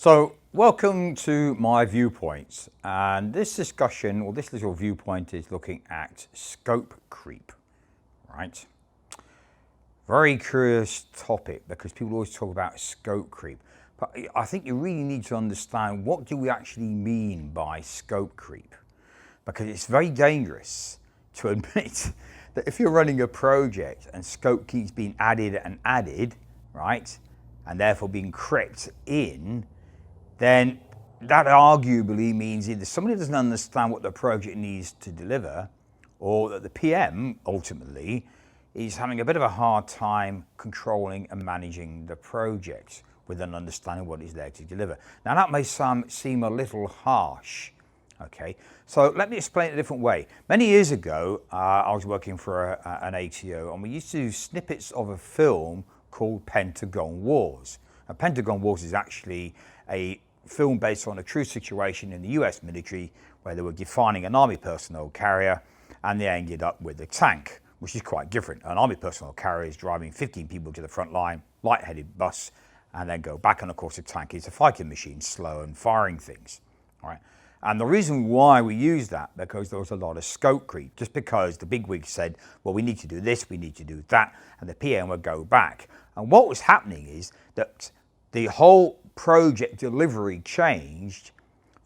So welcome to my viewpoints, and this discussion, or this little viewpoint, is looking at scope creep, right? Very curious topic because people always talk about scope creep, but I think you really need to understand what do we actually mean by scope creep, because it's very dangerous to admit that if you're running a project and scope keeps being added and added, right, and therefore being crept in, then that arguably means either somebody doesn't understand what the project needs to deliver, or that the PM ultimately is having a bit of a hard time controlling and managing the project with an understanding what is there to deliver. Now that may seem a little harsh, okay? So let me explain it a different way. Many years ago, I was working for an ATO, and we used to do snippets of a film called Pentagon Wars. Now, Pentagon Wars is actually a film based on a true situation in the US military where they were defining an army personnel carrier and they ended up with a tank, which is quite different. An army personnel carrier is driving 15 people to the front line, light-headed bus, and then go back, and of course a tank is a fighting machine, slow and firing things. All right? And the reason why we use that, because there was a lot of scope creep, just because the bigwigs said, well, we need to do this, we need to do that, and the PM would go back. And what was happening is that the whole project delivery changed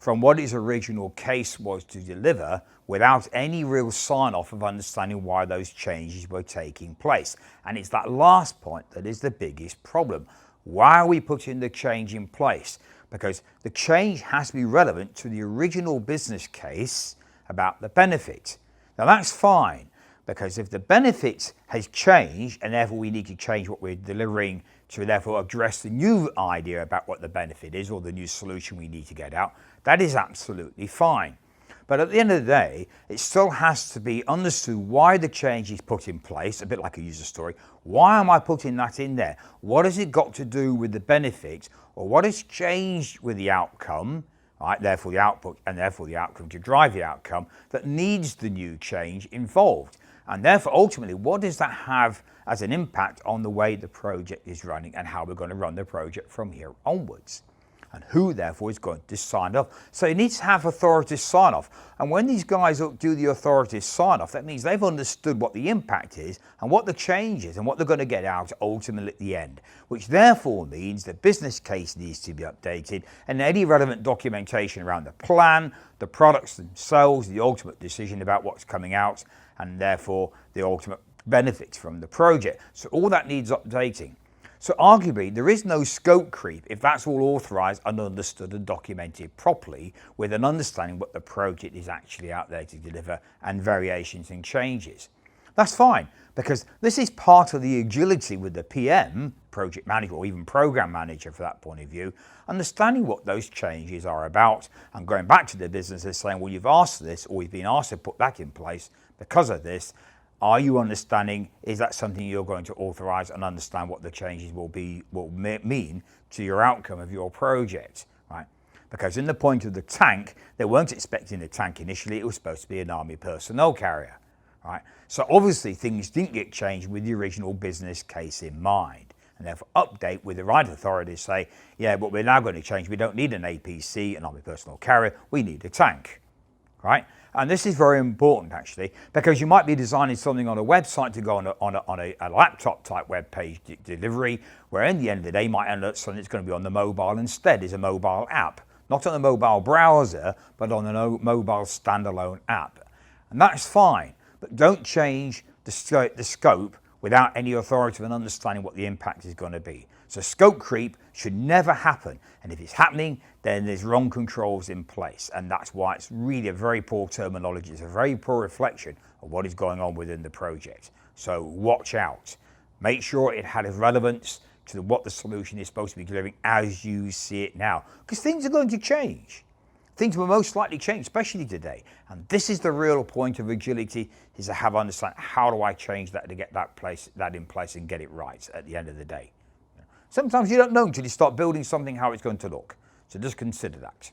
from what its original case was to deliver without any real sign-off of understanding why those changes were taking place. And it's that last point that is the biggest problem. Why are we putting the change in place? Because the change has to be relevant to the original business case about the benefit. Now that's fine, because if the benefit has changed and therefore we need to change what we're delivering to therefore address the new idea about what the benefit is or the new solution we need to get out, that is absolutely fine. But at the end of the day, it still has to be understood why the change is put in place, a bit like a user story. Why am I putting that in there? What has it got to do with the benefit, or what has changed with the outcome, right? Therefore the output and therefore the outcome to drive the outcome that needs the new change involved. And therefore, ultimately, what does that have as an impact on the way the project is running and how we're going to run the project from here onwards? And who, therefore, is going to sign off? So it needs to have authority sign off. And when these guys do the authority sign off, that means they've understood what the impact is and what the change is and what they're going to get out ultimately at the end, which therefore means the business case needs to be updated and any relevant documentation around the plan, the products themselves, the ultimate decision about what's coming out, and therefore the ultimate benefits from the project. So all that needs updating. So arguably there is no scope creep if that's all authorized and understood and documented properly with an understanding what the project is actually out there to deliver and variations and changes. That's fine, because this is part of the agility with the PM, project manager, or even program manager for that point of view, understanding what those changes are about and going back to the business and saying, well, you've asked this, or you've been asked to put that in place because of this. Are you understanding, is that something you're going to authorize and understand what the changes will mean to your outcome of your project, right? Because in the point of the tank, they weren't expecting the tank initially, it was supposed to be an army personnel carrier, right? So obviously things didn't get changed with the original business case in mind, and therefore update with the right authority to say, yeah, but we're now going to change, we don't need an APC, an army personnel carrier, we need a tank, right? And this is very important actually, because you might be designing something on a website to go on a laptop type web page delivery, where in the end of the day you might end up something that's going to be on the mobile instead, is a mobile app. Not on the mobile browser, but on a mobile standalone app. And that's fine, but don't change the scope without any authority and understanding what the impact is going to be. So scope creep should never happen. And if it's happening, then there's wrong controls in place. And that's why it's really a very poor terminology. It's a very poor reflection of what is going on within the project. So watch out. Make sure it has relevance to what the solution is supposed to be delivering as you see it now. Because things are going to change. Things will most likely change, especially today. And this is the real point of agility, is to have understand how do I change that to get that in place and get it right at the end of the day. Sometimes you don't know until you start building something how it's going to look. So just consider that.